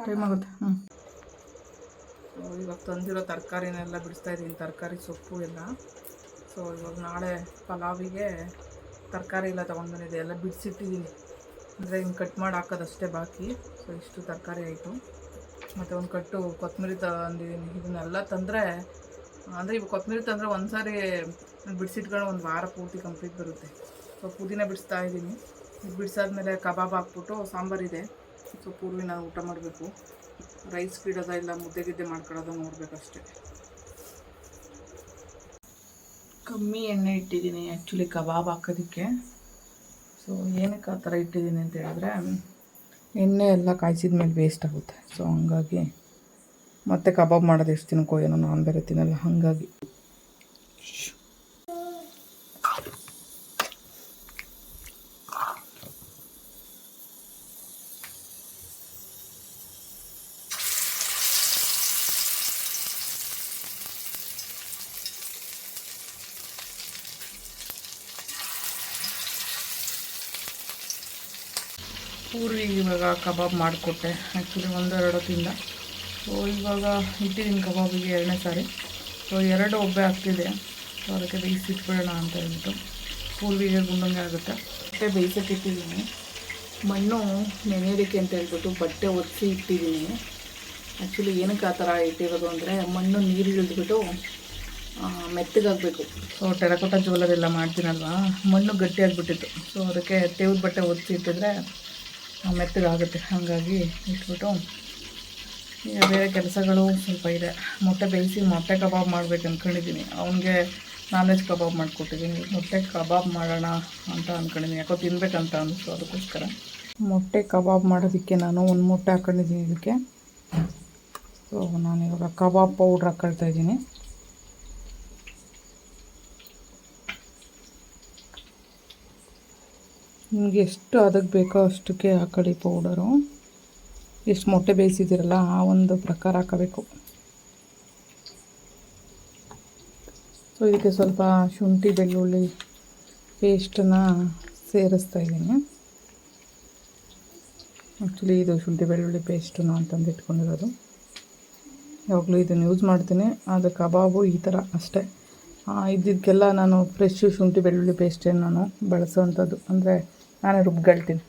ಟೈಮ್ ಆಗುತ್ತೆ. ಇವಾಗ ತಂದಿರೋ ತರಕಾರಿನೆಲ್ಲ ಬಿಡಿಸ್ತಾ ಇದ್ದೀನಿ, ತರಕಾರಿ ಸೊಪ್ಪು ಎಲ್ಲ. ಸೊ ಇವಾಗ ನಾಳೆ ಪಲಾವಿಗೆ ತರಕಾರಿ ಎಲ್ಲ ತೊಗೊಂಡು ಬಂದಿದೆ, ಎಲ್ಲ ಬಿಡಿಸಿಟ್ಟಿದ್ದೀನಿ. ಅಂದರೆ ಹಿಂಗೆ ಕಟ್ ಮಾಡಿ ಹಾಕೋದಷ್ಟೇ ಬಾಕಿ. ಸೊ ಇಷ್ಟು ತರಕಾರಿ ಆಯಿತು. ಮತ್ತು ಒಂದು ಕಟ್ಟು ಕೊತ್ತಂಬರಿ ತಂದಿದ್ದೀನಿ. ಇದನ್ನೆಲ್ಲ ತಂದರೆ ಅಂದರೆ ಇವಾಗ ಕೊತ್ತಂಬರಿ ತಂದರೆ ಒಂದು ಸಾರಿ ಬಿಡಿಸಿಟ್ಕೊಂಡು 1 ವಾರ ಪೂರ್ತಿ ಕಂಪ್ಲೀಟ್ ಬರುತ್ತೆ. ಸೊ ಪುದೀನ ಬಿಡಿಸ್ತಾ ಇದ್ದೀನಿ. ಇದು ಬಿಡಿಸಾದ್ಮೇಲೆ ಕಬಾಬ್ ಹಾಕ್ಬಿಟ್ಟು ಸಾಂಬಾರಿದೆ. ಸೊ ಪೂರ್ವಿ ನಾವು ಊಟ ಮಾಡಬೇಕು. ರೈಸ್ ಬಿಡೋದ ಇಲ್ಲ ಮುದ್ದೆ ಗಿದ್ದೆ ಮಾಡ್ಕೊಳ್ಳೋದ ನೋಡಬೇಕಷ್ಟೆ. ಕಮ್ಮಿ ಎಣ್ಣೆ ಇಟ್ಟಿದ್ದೀನಿ ಆ್ಯಕ್ಚುಲಿ ಕಬಾಬ್ ಹಾಕೋದಕ್ಕೆ. ಸೊ ಏನಕ್ಕೆ ಆ ಥರ ಇಟ್ಟಿದ್ದೀನಿ ಅಂತ ಹೇಳಿದ್ರೆ, ಎಣ್ಣೆ ಎಲ್ಲ ಕಾಯಿಸಿದ ಮೇಲೆ ವೇಸ್ಟ್ ಆಗುತ್ತೆ. ಸೊ ಹಂಗಾಗಿ ಮತ್ತೆ ಕಬಾಬ್ ಮಾಡೋದು ಎಷ್ಟು ದಿನಕ್ಕೋ ಏನೋ, ನಾನು ಬೇರೆ ತಿನ್ನಲ್ಲ ಹಾಗಾಗಿ. ಪೂರಿ ಇವಾಗ ಕಬಾಬ್ ಮಾಡಿಕೊಟ್ಟೆ ಆ್ಯಕ್ಚುಲಿ 1-2 ತಿಂದ. ಸೊ ಇವಾಗ ಇಟ್ಟಿದ್ದೀನಿ ಕಬಾಬಿಗೆ 2ನೇ ಸಾರಿ. ಸೊ 2 ಒಬ್ಬೆ ಆಗ್ತಿದೆ. ಸೊ ಅದಕ್ಕೆ ಬೇಯಿಸಿಟ್ಬಿಡೋಣ ಅಂತ ಹೇಳ್ಬಿಟ್ಟು ಪೂರ್ವಿಗೆ ಗುಂಡಂಗೆ ಆಗುತ್ತೆ. ಬಟ್ಟೆ ಬೇಯಿಸೋಕೆ ಇಟ್ಟಿದ್ದೀನಿ. ಮಣ್ಣು ನೆನೆಯೋದಕ್ಕೆ ಅಂತ ಹೇಳ್ಬಿಟ್ಟು ಬಟ್ಟೆ ಒರೆಸಿ ಇಟ್ಟಿದ್ದೀನಿ. ಆ್ಯಕ್ಚುಲಿ ಏನಕ್ಕೆ ಆ ಥರ ಇಟ್ಟಿರೋದು ಅಂದರೆ ಮಣ್ಣು ನೀರು ಇಳಿದ್ಬಿಟ್ಟು ಮೆತ್ತಗಾಗಬೇಕು. ಸೊ ಟೆರಕೋಟ ಜ್ಯುವೆಲ್ಲರಿ ಎಲ್ಲ ಮಾಡ್ತೀನಲ್ವಾ, ಮಣ್ಣು ಗಟ್ಟಿಯಾಗಿಬಿಟ್ಟಿತ್ತು. ಸೊ ಅದಕ್ಕೆ ತೇವ್ದ ಬಟ್ಟೆ ಒರೆಸಿ ಇಟ್ಟಿದ್ರೆ ಮೆತ್ತಗಾಗುತ್ತೆ. ಹಾಗಾಗಿ ಇಟ್ಬಿಟ್ಟು ಈಗ ಬೇರೆ ಕೆಲಸಗಳು ಸ್ವಲ್ಪ ಇದೆ. ಮೊಟ್ಟೆ ಬೇಯಿಸಿ ಮೊಟ್ಟೆ ಕಬಾಬ್ ಮಾಡ್ಬೇಕು ಅಂದ್ಕೊಂಡಿದ್ದೀನಿ. ಅವನಿಗೆ ನಾನ್ ವೆಜ್ ಕಬಾಬ್ ಮಾಡಿಕೊಟ್ಟಿದ್ದೀನಿ. ಮೊಟ್ಟೆ ಕಬಾಬ್ ಮಾಡೋಣ ಅಂತ ಅಂದ್ಕೊಂಡಿದ್ದೀನಿ, ಯಾಕೋ ತಿನ್ಬೇಕಂತ ಅನ್ನಿಸ್ತು. ಅದಕ್ಕೋಸ್ಕರ ಮೊಟ್ಟೆ ಕಬಾಬ್ ಮಾಡೋದಕ್ಕೆ ನಾನು 1 ಮೊಟ್ಟೆ ಹಾಕ್ಕೊಂಡಿದ್ದೀನಿ ಇದಕ್ಕೆ. ಸೊ ನಾನು ಇವಾಗ ಕಬಾಬ್ ಪೌಡ್ರ್ ಹಾಕ್ಕೊಳ್ತಾ ಇದ್ದೀನಿ. ನಿಮಗೆ ಎಷ್ಟು ಅದಕ್ಕೆ ಬೇಕೋ ಅಷ್ಟಕ್ಕೆ ಹಾಕೊಳ್ಳಿ ಪೌಡರು. ಎಷ್ಟು ಮೊಟ್ಟೆ ಬೇಯಿಸಿದ್ದೀರಲ್ಲ ಆ ಒಂದು ಪ್ರಕಾರ ಹಾಕಬೇಕು. ಸೊ ಇದಕ್ಕೆ ಸ್ವಲ್ಪ ಶುಂಠಿ ಬೆಳ್ಳುಳ್ಳಿ ಪೇಸ್ಟನ್ನು ಸೇರಿಸ್ತಾ ಇದ್ದೀನಿ. ಆ್ಯಕ್ಚುಲಿ ಇದು ಶುಂಠಿ ಬೆಳ್ಳುಳ್ಳಿ ಪೇಸ್ಟು ನಾನು ತಂದು ಇಟ್ಕೊಂಡಿರೋದು. ಯಾವಾಗಲೂ ಇದನ್ನು ಯೂಸ್ ಮಾಡ್ತೀನಿ. ಆದರೆ ಕಬಾಬು ಈ ಥರ ಅಷ್ಟೇ. ಇದ್ದಿದ್ದಕ್ಕೆಲ್ಲ ನಾನು ಫ್ರೆಶ್ ಶುಂಠಿ ಬೆಳ್ಳುಳ್ಳಿ ಪೇಸ್ಟೇನು ನಾನು ಬಳಸೋವಂಥದ್ದು, ಅಂದರೆ ನಾನೇ ರುಬ್ಕೊಳ್ತೀನಿ.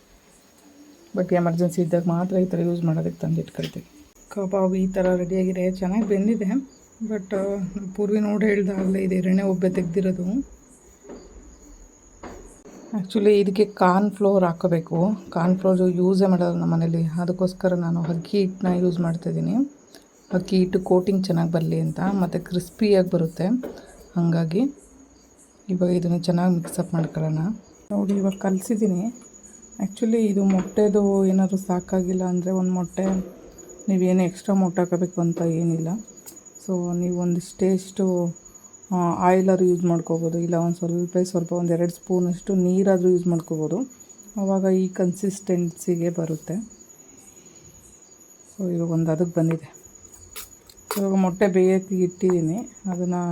ಬಟ್ ಎಮರ್ಜೆನ್ಸಿ ಇದ್ದಾಗ ಮಾತ್ರ ಈ ಥರ ಯೂಸ್ ಮಾಡೋದಕ್ಕೆ ತಂದು ಇಟ್ಕೊಳ್ತೀನಿ. ಕಬಾಬ್ ಈ ಥರ ರೆಡಿಯಾಗಿದೆ. ಚೆನ್ನಾಗಿ ಬೆಂದಿದೆ. ಬಟ್ ಪೂರ್ವಿ ನೋಡಿ ಹೇಳ್ದಾಗಲೇ ಇದೆ ಎಣ್ಣೆ ಒಬ್ಬೆ ತೆಗೆದಿರೋದು. ಆ್ಯಕ್ಚುಲಿ ಇದಕ್ಕೆ ಕಾರ್ನ್ಫ್ಲೋರ್ ಹಾಕೋಬೇಕು. ಕಾರ್ನ್ಫ್ಲೋರ್ ಯೂಸೇ ಮಾಡೋದು ನಮ್ಮ ಮನೇಲಿ. ಅದಕ್ಕೋಸ್ಕರ ನಾನು ಅಕ್ಕಿ ಹಿಟ್ಟನ್ನ ಯೂಸ್ ಮಾಡ್ತಾಯಿದ್ದೀನಿ. ಅಕ್ಕಿ ಹಿಟ್ಟು ಕೋಟಿಂಗ್ ಚೆನ್ನಾಗಿ ಬರಲಿ ಅಂತ, ಮತ್ತು ಕ್ರಿಸ್ಪಿಯಾಗಿ ಬರುತ್ತೆ. ಹಾಗಾಗಿ ಇವಾಗ ಇದನ್ನು ಚೆನ್ನಾಗಿ ಮಿಕ್ಸಪ್ ಮಾಡ್ಕೊಳ್ಳೋಣ. ನೋಡಿ ಇವಾಗ ಕಲಸಿದ್ದೀನಿ. ಆ್ಯಕ್ಚುಲಿ ಇದು ಮೊಟ್ಟೆದು ಏನಾದರೂ ಸಾಕಾಗಿಲ್ಲ ಅಂದರೆ ಒಂದು ಮೊಟ್ಟೆ, ನೀವೇನು ಎಕ್ಸ್ಟ್ರಾ ಮೊಟ್ಟೆ ಹಾಕೋಬೇಕು ಅಂತ ಏನಿಲ್ಲ. ಸೊ ನೀವು ಒಂದಿಷ್ಟೇಷ್ಟು ಆಯಿಲಾದ್ರು ಯೂಸ್ ಮಾಡ್ಕೋಬೋದು, ಇಲ್ಲ ಒಂದು ಸ್ವಲ್ಪ ಒಂದು 2 ಸ್ಪೂನಷ್ಟು ನೀರಾದರೂ ಯೂಸ್ ಮಾಡ್ಕೋಬೋದು. ಆವಾಗ ಈ ಕನ್ಸಿಸ್ಟೆನ್ಸಿಗೆ ಬರುತ್ತೆ. ಸೊ ಇವಾಗ ಒಂದು ಅದಕ್ಕೆ ಬಂದಿದೆ. ಇವಾಗ ಮೊಟ್ಟೆ ಬೇಯಕ್ಕೆ ಇಟ್ಟಿದ್ದೀನಿ. ಅದನ್ನು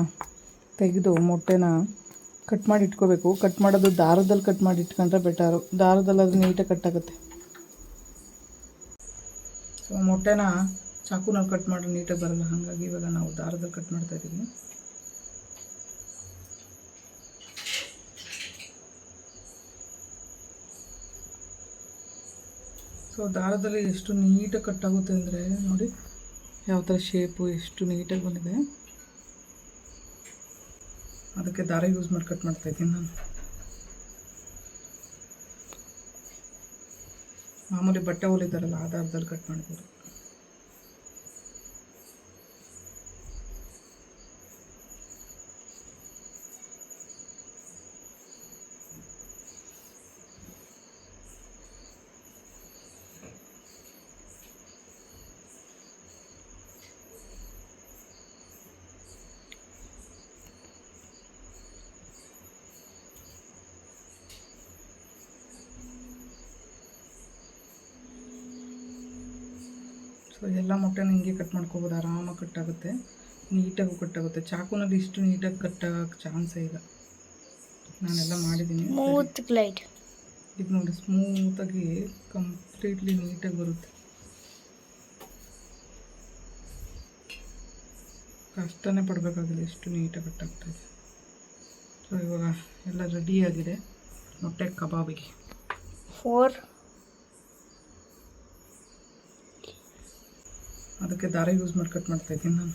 ತೆಗೆದು ಮೊಟ್ಟೆನ ಕಟ್ ಮಾಡಿ ಇಟ್ಕೋಬೇಕು. ಕಟ್ ಮಾಡೋದು ದಾರದಲ್ಲಿ ಕಟ್ ಮಾಡಿ ಇಟ್ಕೊಂಡ್ರೆ ಬೆಟರು. ದಾರದಲ್ಲಿ ಅದು ನೀಟಾಗಿ ಕಟ್ ಆಗುತ್ತೆ. ಸೊ ಮೊಟ್ಟೆನ ಚಾಕುನಲ್ಲಿ ಕಟ್ ಮಾಡಿ ನೀಟಾಗಿ ಬರಲ್ಲ, ಹಾಗಾಗಿ ಇವಾಗ ನಾವು ದಾರದಲ್ಲಿ ಕಟ್ ಮಾಡ್ತಾಯಿದ್ದೀವಿ. ಸೊ ದಾರದಲ್ಲಿ ಎಷ್ಟು ನೀಟಾಗಿ ಕಟ್ ಆಗುತ್ತೆ ಅಂದರೆ ನೋಡಿ ಯಾವ ಥರ ಶೇಪು ಎಷ್ಟು ನೀಟಾಗಿ ಬಂದಿದೆ. ಅದಕ್ಕೆ ದಾರ ಯೂಸ್ ಮಾಡಿ ಕಟ್ ಮಾಡ್ತಾಯಿದ್ದೀನಿ ನಾನು. ಮಾಮೂಲಿ ಬಟ್ಟೆ ಹೊಲಿತಾರಲ್ಲ ಆ ದಾರದಲ್ಲಿ ಕಟ್ ಮಾಡ್ಬೋದು. ಸೊ ಎಲ್ಲ ಮೊಟ್ಟೆನ ಹಿಂಗೆ ಕಟ್ ಮಾಡ್ಕೋಬೋದು. ಆರಾಮಾಗಿ ಕಟ್ಟಾಗುತ್ತೆ, ನೀಟಾಗೂ ಕಟ್ಟಾಗುತ್ತೆ. ಚಾಕುನಲ್ಲಿ ಇಷ್ಟು ನೀಟಾಗಿ ಕಟ್ಟಾಗಕ್ಕೆ ಚಾನ್ಸೇ ಇಲ್ಲ. ನಾನೆಲ್ಲ ಮಾಡಿದ್ದೀನಿ. ಇದು ನೋಡಿ ಸ್ಮೂತಾಗಿ ಕಂಪ್ಲೀಟ್ಲಿ ನೀಟಾಗಿ ಬರುತ್ತೆ. ಕಷ್ಟನೇ ಪಡಬೇಕಾಗಿಲ್ಲ, ಎಷ್ಟು ನೀಟಾಗಿ ಕಟ್ಟಾಗ್ತಾಯಿದೆ. ಸೊ ಇವಾಗ ಎಲ್ಲ ರೆಡಿಯಾಗಿದೆ ಮೊಟ್ಟೆ ಕಬಾಬಿಗೆ. ಅದಕ್ಕೆ ದಾರ ಯೂಸ್ ಮಾಡಿ ಕಟ್ ಮಾಡ್ತಾಯಿದ್ದೀನಿ ನಾನು.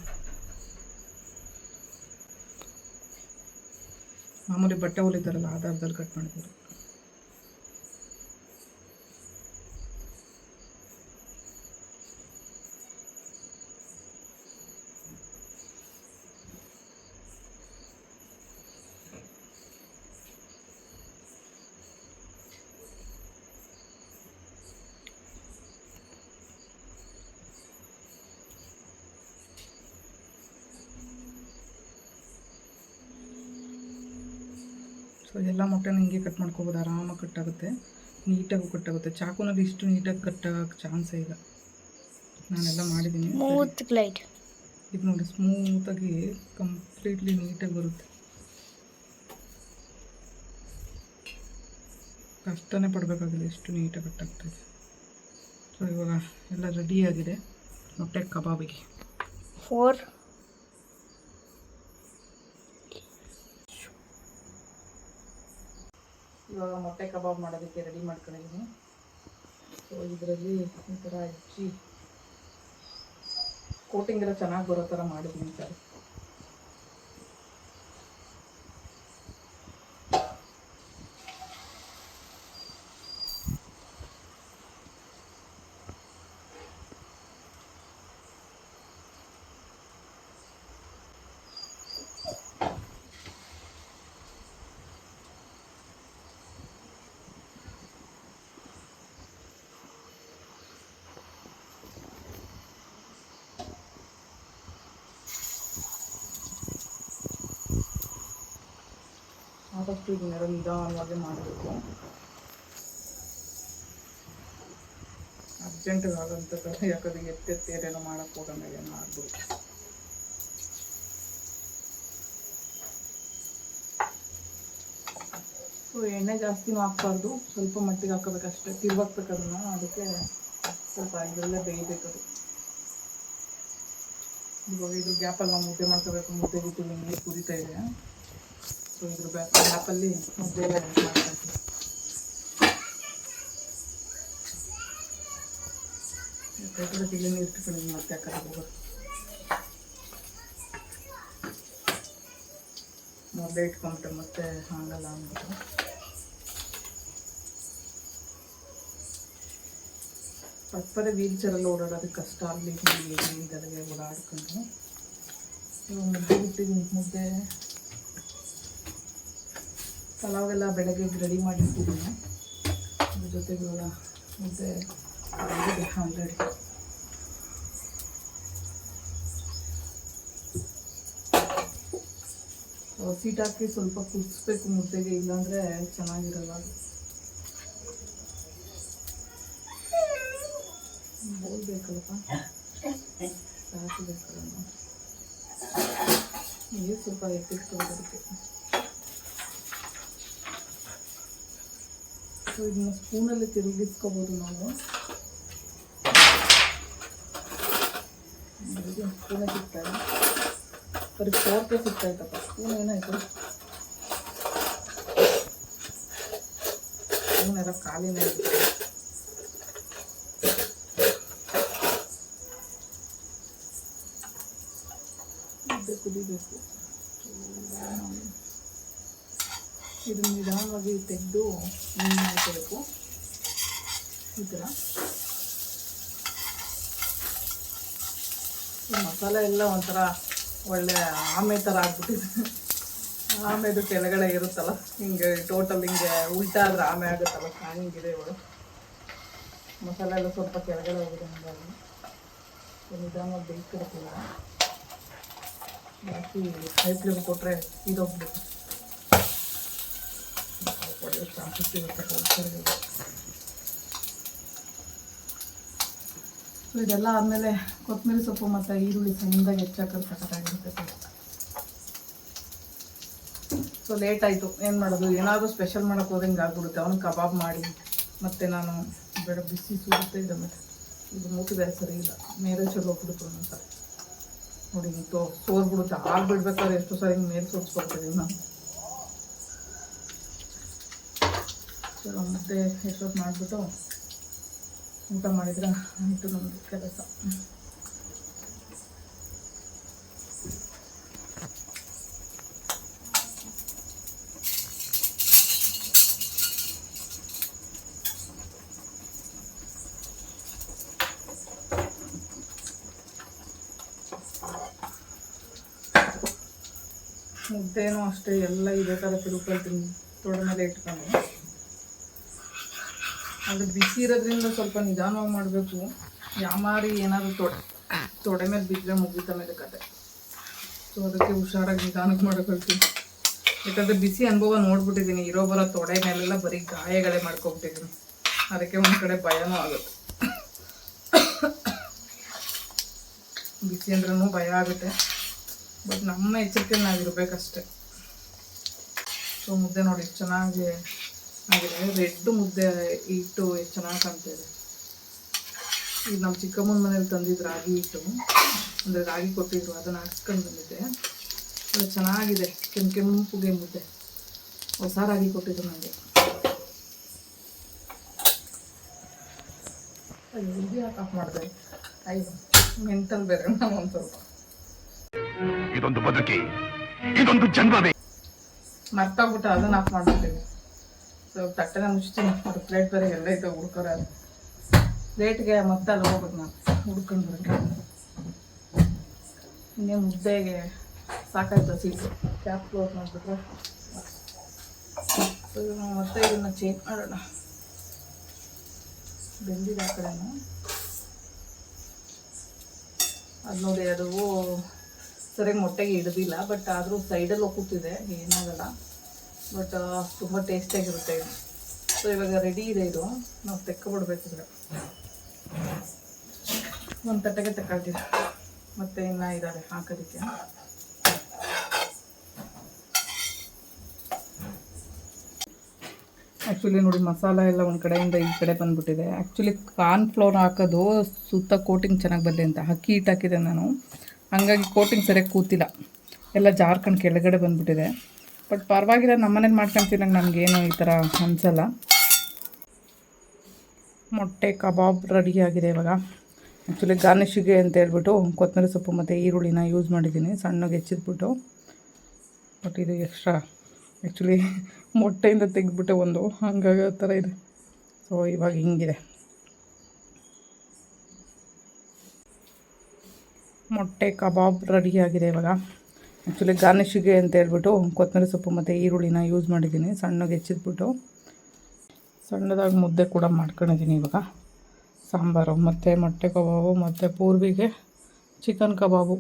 ಮಾಮೂಲಿ ಬಟ್ಟೆ ಹೊಲಿತಾರಲ್ಲ ಆ ದಾರದಲ್ಲಿ ಕಟ್ ಮಾಡ್ಬೋದು. ಸೊ ಎಲ್ಲ ಮೊಟ್ಟೆನ ಹಿಂಗೆ ಕಟ್ ಮಾಡ್ಕೋಬೋದು. ಆರಾಮಾಗಿ ಕಟ್ಟಾಗುತ್ತೆ, ನೀಟಾಗೂ ಕಟ್ಟಾಗುತ್ತೆ. ಚಾಕುನಲ್ಲಿ ಇಷ್ಟು ನೀಟಾಗಿ ಕಟ್ಟಾಗಕ್ಕೆ ಚಾನ್ಸೇ ಇಲ್ಲ. ನಾನೆಲ್ಲ ಮಾಡಿದ್ದೀನಿ. ಇದು ನೋಡಿ ಸ್ಮೂತಾಗಿ ಕಂಪ್ಲೀಟ್ಲಿ ನೀಟಾಗಿ ಬರುತ್ತೆ. ಕಷ್ಟನೇ ಪಡಬೇಕಾಗಿಲ್ಲ, ಎಷ್ಟು ನೀಟಾಗಿ ಕಟ್ಟಾಗ್ತಾಯಿದೆ. ಸೊ ಇವಾಗ ಎಲ್ಲ ರೆಡಿಯಾಗಿದೆ ಮೊಟ್ಟೆ ಕಬಾಬಿಗೆ. ಇವಾಗ ಮೊಟ್ಟೆ ಕಬಾಬ್ ಮಾಡೋದಕ್ಕೆ ರೆಡಿ ಮಾಡ್ಕೊಂಡಿದ್ದೀನಿ. ಸೊ ಇದರಲ್ಲಿ ಈ ಥರ ಹೆಚ್ಚಿ ಕೋಟಿಂಗ್ ಎಲ್ಲ ಚೆನ್ನಾಗಿ ಬರೋ ಥರ ಮಾಡಿದ್ದೀನಿ ಸರ್. ಆದಷ್ಟು ಇದನ್ನೆಲ್ಲ ನಿಧಾನವಾಗಿ ಮಾಡಬೇಕು. ಅರ್ಜೆಂಟಿಗೆ ಆಗೋಂಥದ್ದು, ಯಾಕಂದರೆ ಎತ್ತೆತ್ತೇನೇನೋ ಮಾಡೋಕ್ಕೆ ಹೋಗಂಗ ಏನೋ ಆಗ್ಬೋದು. ಸೊ ಎಣ್ಣೆ ಜಾಸ್ತಿನೂ ಹಾಕ್ಬಾರ್ದು, ಸ್ವಲ್ಪ ಮಟ್ಟಿಗೆ ಹಾಕೋಬೇಕಷ್ಟೇ, ತಿರ್ವಾಕ್ಬೇಕು ಅದನ್ನು. ಅದಕ್ಕೆ ಸ್ವಲ್ಪ ಇದರಲ್ಲೇ ಬೇಯಬೇಕು ಅದು. ಇವಾಗ ಇದ್ರ ಗ್ಯಾಪಲ್ಲಿ ನಾವು ಮುದ್ದೆ ಮಾಡ್ಕೋಬೇಕು. ಮುದ್ದೆ ಬಿಟ್ಟು ನೀರು ಕುದಿತಾ ಇದೆ. ಸೊ ಇದ್ರ ಗ್ಯಾಪಲ್ಲಿ ಮುದ್ದೆ ಮಾಡ್ಕೊಳ್ತೀವಿ. ತಿಳಿ ನೀರು ಇಟ್ಕೊಂಡು ಮತ್ತೆ ಹಾಕಲ್ಲ ಹೋಗೋದು. ಮೊದಲೇ ಇಟ್ಕೊಂಡ್ರೆ ಮತ್ತೆ ಆಗಲ್ಲ ಅಂದ್ಬಿಟ್ಟು ಪದೇ ವೀಲ್ ಚೇರಲ್ಲಿ ಓಡಾಡೋದಕ್ಕೆ ಕಷ್ಟ. ಅಲ್ಲಿ ಇದೆಲ್ಲ ಓಡಾಡ್ಕೊಂಡು ಮುದ್ದೆ ಬಿಟ್ಟಿದ್ದೀನಿ. ಮುದ್ದೆ ಪಲಾವೆಲ್ಲ ಬೆಳಗ್ಗೆ ರೆಡಿ ಮಾಡಿರ್ತಿದ್ದೀನಿ. ಅದ್ರ ಜೊತೆಗೆ ಇವಾಗ ಮುದ್ದೆ ಆಲ್ರೆಡಿ ಸೀಟ್ ಹಾಕಿ ಸ್ವಲ್ಪ ಕುದಿಸ್ಬೇಕು ಮುದ್ದೆಗೆ, ಇಲ್ಲಾಂದರೆ ಚೆನ್ನಾಗಿರಲ್ಲ. ಬೋಲ್ಬೇಕಲ್ಲಪ್ಪ, ಸಾಕಬೇಕಲ್ಲ. ನೀರು ಸ್ವಲ್ಪ ಎತ್ತಿಟ್ಕೊಳ್ಬೇಕು. ಸೊ ಇದನ್ನ ಸ್ಪೂನಲ್ಲಿ ತಿರುಗಿಸ್ಕೋಬೋದು ನಾವು. ಸ್ಪೂನೇ ಸಿಗ್ತಾಯಿಲ್ಲ, ಬರೀ ಫೋರ್ಕೆ ಸಿಗ್ತಾಯಿತ್ತಪ್ಪ. ಸ್ಪೂನ್ ಏನಾಯಿತು? ಸ್ಪೂನ್ ಎಲ್ಲ ಖಾಲಿನೇ ಇರುತ್ತೆ. ಮುದ್ದೆ ಕುದಿಬೇಕು. ಇದನ್ನು ನಿಧಾನವಾಗಿ ತೆಗೆದು ನೀರು ಮಾಡ್ಕೋಬೇಕು. ಈ ಥರ ಮಸಾಲೆ ಎಲ್ಲ ಒಂಥರ ಒಳ್ಳೆ ಆಮೆ ಥರ ಆಗ್ಬಿಟ್ಟಿದೆ. ಆಮೆದು ಕೆಳಗಡೆ ಇರುತ್ತಲ್ಲ, ಹಿಂಗೆ ಟೋಟಲ್ ಹಿಂಗೆ ಉಲ್ಟಾ ಆದ್ರೆ ಆಮೆ ಆಗುತ್ತಲ್ಲ, ಹಂಗಿದೆ ಇವರು. ಮಸಾಲೆ ಎಲ್ಲ ಸ್ವಲ್ಪ ಕೆಳಗಡೆ ಹೋಗಿದೆ. ಹಂಗಾಗಿ ನಿಧಾನವಾಗಿ ಬೇಯಿಸ್ಕೊಡ್ತೀವಿ. ಜಾಸ್ತಿ ಹೈ ಫ್ಲೇಮ್ ಕೊಟ್ಟರೆ ಇದೋಗ್ಬಿಡುತ್ತೆ, ಹೊಡೆಯೋ ಚಾನ್ಸಸ್ ಇರುತ್ತೆ. ಸೊ ಇದೆಲ್ಲ ಆದಮೇಲೆ ಕೊತ್ತಂಬರಿ ಸೊಪ್ಪು ಮತ್ತು ಈರುಳ್ಳಿ ಸಣ್ಣದಾಗಿ ಹೆಚ್ಚಾಕಲು ಸಖತ್ತಾಗಿರುತ್ತೆ. ಸೊ ಲೇಟ್ ಆಯಿತು, ಏನು ಮಾಡೋದು? ಏನಾದರೂ ಸ್ಪೆಷಲ್ ಮಾಡೋಕ್ಕೆ ಹೋದ್ರೆ ಹಿಂಗೆ ಆಗ್ಬಿಡುತ್ತೆ. ಅವನು ಕಬಾಬ್ ಮಾಡಿ ಮತ್ತು ನಾನು ಬೇಡ ಬಿಸಿ ಸುಡುತ್ತೆ ಇದೆ. ಮತ್ತು ಇದು ಮೂತಿ ಬೇರೆ ಸರಿ ಇಲ್ಲ, ಮೇಲೆ ಚಲೋ ಹೋಗ್ಬಿಡುತ್ತೆ ಒಂದೊಂದ್ಸಲ. ನೋಡಿ ಹಿಂಗೆ ಸೋರ್ಬಿಡುತ್ತೆ. ಆಗ್ಬಿಡ್ಬೇಕಾದ್ರೆ ಎಷ್ಟು ಸರಿ ಹಿಂಗೆ ಮೇಲೆ ಸೋರ್ಸ್ಕೊಳ್ತೀವಿ ನಾನು. ಚಲೋ ಮುದ್ದೆ ಎಷ್ಟೊತ್ತು ಮಾಡಿಬಿಟ್ಟು ಊಟ ಮಾಡಿದ್ರೆ ಆಯಿತು ನಮ್ಮದು ಕೆಲಸ. ಮುದ್ದೆನೂ ಅಷ್ಟೇ, ಎಲ್ಲ ಇದೇ ಥರ ತಿರುಗ್ಕೊಳ್ತೀನಿ ತೊಡೆ ಮೇಲೆ ಇಟ್ಕೊಂಡು. ಅದು ಬಿಸಿ ಇರೋದ್ರಿಂದ ಸ್ವಲ್ಪ ನಿಧಾನವಾಗಿ ಮಾಡಬೇಕು. ಯಾಮಾರಿ ಏನಾದರೂ ತೊಡೆ ಮೇಲೆ ಬಿದ್ದರೆ ಮುಗಿತ ಮೇಲೆ ಕತೆ. ಸೊ ಅದಕ್ಕೆ ಹುಷಾರಾಗಿ ನಿಧಾನಕ್ಕೆ ಮಾಡಬೇಕು. ಯಾಕಂದರೆ ಬಿಸಿ ಅನುಭವ ನೋಡ್ಬಿಟ್ಟಿದ್ದೀನಿ. ಇರೋ ಬರೋ ತೊಡೆ ಮೇಲೆಲ್ಲ ಬರೀ ಗಾಯಗಳೇ ಮಾಡ್ಕೊಬಿಟ್ಟಿದ್ದೀನಿ. ಅದಕ್ಕೆ ಒಂದು ಕಡೆ ಭಯನೂ ಆಗುತ್ತೆ. ಬಿಸಿ ಅಂದ್ರೂ ಭಯ ಆಗುತ್ತೆ. ಬಟ್ ನಮ್ಮ ಎಚ್ಚರಿಕೆ ನಾವಿರಬೇಕಷ್ಟೆ. ಸೊ ಮುದ್ದೆ ನೋಡಿ ಎಷ್ಟು ಚೆನ್ನಾಗಿ ಆಗಿದೆ. ರೆಡ್ ಮುದ್ದೆ ಹಿಟ್ಟು ಎಷ್ಟು ಚೆನ್ನಾಗಿ ಕಾಣ್ತಾಯಿದೆ. ಈಗ ನಮ್ಮ ಚಿಕ್ಕಮ್ಮನ ಮನೇಲಿ ತಂದಿದ್ದು ರಾಗಿ ಹಿಟ್ಟು, ಅಂದರೆ ರಾಗಿ ಕೊಟ್ಟಿದ್ರು, ಅದನ್ನು ಹಾಕ್ಸ್ಕೊಂಡು ಬಂದಿದ್ದೆ. ಅದು ಚೆನ್ನಾಗಿದೆ, ಕೆಂಪುಗೆ ಮುದ್ದೆ. ಹೊಸ ರಾಗಿ ಕೊಟ್ಟಿದ್ರು ನನಗೆ. ಇದು ಯಾಕೆ ಆಫ್ ಮಾಡಿದೆ? ಅಯ್ಯೋ ಮೆಂಟಲ್ ಬೇರೆ ನಾನು ಒಂದು ಸ್ವಲ್ಪ. ಇದೊಂದು ಬದುಕಿ, ಇದೊಂದು ಜನ್ಮವೇ. ಮರ್ತಾಗ್ಬಿಟ್ಟು ಅದನ್ನು ಆಫ್ ಮಾಡ್ಬಿಟ್ಟಿದೆ. ಸೊ ತಟ್ಟೆನ ಮುಚ್ತೀನಿ. ಅದು ಪ್ಲೇಟ್ ಬೇರೆ ಎಲ್ಲ ಇತ್ತು ಹುಡ್ಕೋರು. ಪ್ಲೇಟ್ಗೆ ಮತ್ತೆ ಅಲ್ಲಿ ಹೋಗ್ಬೇಕು ನಾನು ಹುಡ್ಕೊಂಡು ಬರೋಕ್ಕೆ. ಇನ್ನೇ ಮುದ್ದೆಗೆ ಸಾಕಾಯ್ತು ಸೀಟು. ಕ್ಯಾಪ್ ಕ್ಲೋಸ್ ಮಾಡಿಬಿಟ್ರೆ ಸೊ ಮತ್ತೆ ಇದನ್ನು ಚೇಂಜ್ ಮಾಡೋಣ. ಬೆಂದಿದೆ ಆ ಕಡೆನೂ. ಅದು ನೋಡಿ, ಅದು ಸರಿಯಾಗಿ ಮೊಟ್ಟೆಗೆ ಹಿಡಿದಿಲ್ಲ. ಬಟ್ ಆದರೂ ಸೈಡಲ್ಲಿ ಹೋಗ್ತಿದೆ, ಏನಾಗಲ್ಲ. ಬಟ್ ತುಂಬ ಟೇಸ್ಟಿಯಾಗಿರುತ್ತೆ ಇದು. ಸೊ ಇವಾಗ ರೆಡಿ ಇದೆ. ಇದು ನಾವು ತೆಕ್ಕೊಬಿಡ್ಬೇಕಿದ್ರೆ ಒಂದು ತಟ್ಟೆಗೆ ತಗೊಳ್ತೀವಿ. ಮತ್ತು ಇನ್ನೂ ಇದ್ದಾರೆ ಹಾಕೋದಕ್ಕೆ. ಆ್ಯಕ್ಚುಲಿ ನೋಡಿ ಮಸಾಲ ಎಲ್ಲ ಒಂದು ಕಡೆಯಿಂದ ಈ ಕಡೆ ಬಂದುಬಿಟ್ಟಿದೆ. ಆ್ಯಕ್ಚುಲಿ ಕಾರ್ನ್ಫ್ಲೋರ್ ಹಾಕೋದು ಸುತ್ತ ಕೋಟಿಂಗ್ ಚೆನ್ನಾಗಿ ಬರಲಿ ಅಂತ ಅಕ್ಕಿ ಹಿಟ್ಟು ಹಾಕಿದೆ ನಾನು, ಹಾಗಾಗಿ ಕೋಟಿಂಗ್ ಸರಿಯಾಗಿ ಕೂತಿಲ್ಲ, ಎಲ್ಲ ಜಾರ್ಕೊಂಡು ಕೆಳಗಡೆ ಬಂದುಬಿಟ್ಟಿದೆ. ಬಟ್ ಪರವಾಗಿಲ್ಲ, ನಮ್ಮನೇಲಿ ಮಾಡ್ಕೊಳ್ತೀನಿ, ನಮಗೇನು ಈ ಥರ ಅನಿಸಲ್ಲ. ಮೊಟ್ಟೆ ಕಬಾಬ್ ರೆಡಿಯಾಗಿದೆ ಇವಾಗ. ಆ್ಯಕ್ಚುಲಿ ಗಾರ್ನಿಷಿಗೆ ಅಂತ ಹೇಳ್ಬಿಟ್ಟು ಕೊತ್ತಂಬರಿ ಸೊಪ್ಪು ಮತ್ತು ಈರುಳ್ಳಿನ ಯೂಸ್ ಮಾಡಿದ್ದೀನಿ ಸಣ್ಣಗೆ ಹೆಚ್ಚಿದ್ಬಿಟ್ಟು. ಬಟ್ ಇದು ಎಕ್ಸ್ಟ್ರಾ ಆ್ಯಕ್ಚುಲಿ ಮೊಟ್ಟೆಯಿಂದ ತೆಗೆದ್ಬಿಟ್ಟೆ ಒಂದು, ಹಂಗಾಗಿ ಥರ ಇದೆ. ಸೊ ಇವಾಗ ಹಿಂಗಿದೆ ಮೊಟ್ಟೆ ಕಬಾಬ್ ರೆಡಿಯಾಗಿದೆ ಇವಾಗ. ಆ್ಯಕ್ಚುಲಿ ಗಾರ್ನಿಷಿಗೆ ಅಂತ ಹೇಳ್ಬಿಟ್ಟು ಕೊತ್ತಂಬರಿ ಸೊಪ್ಪು ಮತ್ತು ಈರುಳ್ಳಿನ ಯೂಸ್ ಮಾಡಿದ್ದೀನಿ ಸಣ್ಣಗೆ ಹೆಚ್ಚಿದ್ಬಿಟ್ಟು. ಸಣ್ಣದಾಗಿ ಮುದ್ದೆ ಕೂಡ ಮಾಡ್ಕೊಂಡಿದ್ದೀನಿ ಇವಾಗ. ಸಾಂಬಾರು ಮತ್ತು ಮೊಟ್ಟೆ ಕಬಾಬು ಮತ್ತು ಪೂರ್ವಿಗೆ ಚಿಕನ್ ಕಬಾಬು.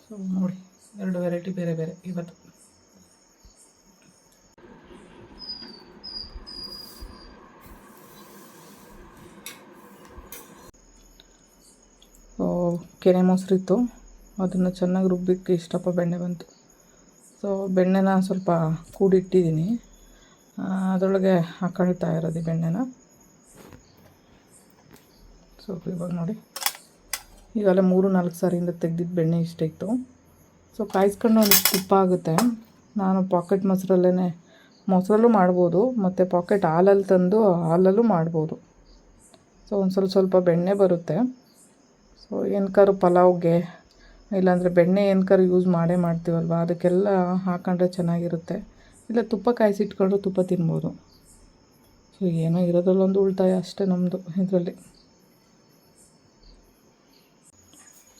ಸೊ ನೋಡಿ, 2 ವೆರೈಟಿ ಬೇರೆ ಬೇರೆ ಇವತ್ತು. ಸೊ ಕೆನೆ ಮೊಸರಿತ್ತು, ಅದನ್ನು ಚೆನ್ನಾಗಿ ರುಬ್ಬಿಕ್ಕೆ ಇಷ್ಟಪ್ಪ ಬೆಣ್ಣೆ ಬಂತು. ಸೊ ಬೆಣ್ಣೆನ ಸ್ವಲ್ಪ ಕೂಡಿಟ್ಟಿದ್ದೀನಿ, ಅದರೊಳಗೆ ಹಾಕೊಳ್ತಾ ಇರೋದು ಬೆಣ್ಣೆನ. ಸೊ ಇವಾಗ ನೋಡಿ, ಈಗಲೇ 3-4 ಸಾರಿಯಿಂದ ತೆಗ್ದಿದ್ದು ಬೆಣ್ಣೆ ಇಷ್ಟ ಇತ್ತು. ಸೊ ಕಾಯಿಸ್ಕೊಂಡು ಒಂದು ತುಪ್ಪ ಆಗುತ್ತೆ. ನಾನು ಪಾಕೆಟ್ ಮೊಸರಲ್ಲೂ ಮಾಡ್ಬೋದು, ಮತ್ತು ಪಾಕೆಟ್ ಹಾಲಲ್ಲಿ ತಂದು ಹಾಲಲ್ಲೂ ಮಾಡ್ಬೋದು. ಸೊ ಒಂದು ಸ್ವಲ್ಪ ಬೆಣ್ಣೆ ಬರುತ್ತೆ. ಸೊ ಏನಕ್ಕಾದ್ರು ಪಲಾವ್ಗೆ ಇಲ್ಲಾಂದರೆ ಬೆಣ್ಣೆ ಏನಕ್ಕಾದ್ರು ಯೂಸ್ ಮಾಡ್ತೀವಲ್ವ, ಅದಕ್ಕೆಲ್ಲ ಹಾಕೊಂಡ್ರೆ ಚೆನ್ನಾಗಿರುತ್ತೆ. ಇಲ್ಲ ತುಪ್ಪ ಕಾಯಿಸಿಟ್ಕೊಂಡ್ರು ತುಪ್ಪ ತಿನ್ಬೋದು. ಸೊ ಏನೋ ಇರೋದ್ರಲ್ಲೊಂದು ಉಳಿತಾಯ ಅಷ್ಟೇ ನಮ್ಮದು ಇದರಲ್ಲಿ.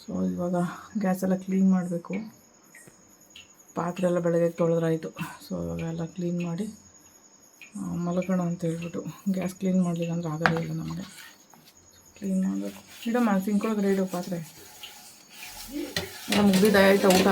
ಸೊ ಇವಾಗ ಗ್ಯಾಸೆಲ್ಲ ಕ್ಲೀನ್ ಮಾಡಬೇಕು. ಪಾತ್ರೆ ಎಲ್ಲ ಬೆಳಗ್ಗೆ ತೊಳೆದ್ರಾಯಿತು. ಸೊ ಇವಾಗ ಎಲ್ಲ ಕ್ಲೀನ್ ಮಾಡಿ ಮಲ್ಕೋಣ ಅಂತ ಹೇಳ್ಬಿಟ್ಟು. ಗ್ಯಾಸ್ ಕ್ಲೀನ್ ಮಾಡಲಿಲ್ಲ ಅಂದರೆ ಆಗೋದೇ ಇಲ್ಲ ನಮಗೆ. ಕ್ಲೀನ್ ಮಾಡಬೇಕು. ಇಡಮ್ಮ ಸಿಂಕೊಳಗಡೆ ಇಡೋ ಪಾತ್ರೆ ಎಲ್ಲ ಮುಗಿದ ಆಯಿತಾ ಊಟ?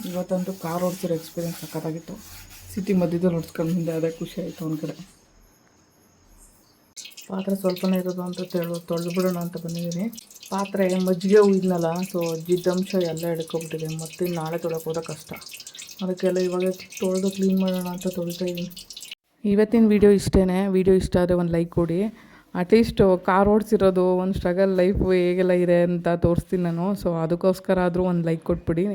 ಇವತ್ತಂತೂ ಕಾರ್ ಓಡಿಸಿರೋ ಎಕ್ಸ್ಪೀರಿಯೆನ್ಸ್ ಸಕ್ಕತ್ತಾಗಿತ್ತು. ಸಿಟಿ ಮಧ್ಯದಲ್ಲಿ ಓಡಿಸ್ಕೊಂಡು ಮುಂದೆ ಅದೇ ಖುಷಿ ಆಯಿತು. ಒಂದು ಕಡೆ ಪಾತ್ರೆ ಸ್ವಲ್ಪನೇ ಇರೋದು ಅಂತ ತೊಳೆದ್ಬಿಡೋಣ ಅಂತ ಬಂದಿದ್ದೀನಿ. ಪಾತ್ರೆ ಮಜ್ಜಿಗೆ ಉಯ್ದನಲ್ಲ, ಸೊ ಜಿಡ್ಡಂಶ ಎಲ್ಲ ಹಿಡ್ಕೊಬಿಟ್ಟಿದೆ. ಮತ್ತೆ ನಾಳೆ ತೊಳಕ್ಕೆ ಹೋದ ಕಷ್ಟ, ಅದಕ್ಕೆಲ್ಲ ಇವಾಗ ತೊಳೆದು ಕ್ಲೀನ್ ಮಾಡೋಣ ಅಂತ ತೊಳಿತಾ ಇದ್ದೀನಿ. ಇವತ್ತಿನ ವಿಡಿಯೋ ಇಷ್ಟೇ. ವಿಡಿಯೋ ಇಷ್ಟ ಆದರೆ ಒಂದು ಲೈಕ್ ಕೊಡಿ. ಅಟ್ಲೀಸ್ಟ್ ಕಾರ್ ಓಡಿಸಿರೋದು ಒಂದು ಸ್ಟ್ರಗಲ್ ಲೈಫು ಹೇಗೆಲ್ಲ ಇದೆ ಅಂತ ತೋರಿಸ್ತೀನಿ ನಾನು. ಸೊ ಅದಕ್ಕೋಸ್ಕರ ಆದರೂ ಒಂದು ಲೈಕ್ ಕೊಟ್ಬಿಡಿ.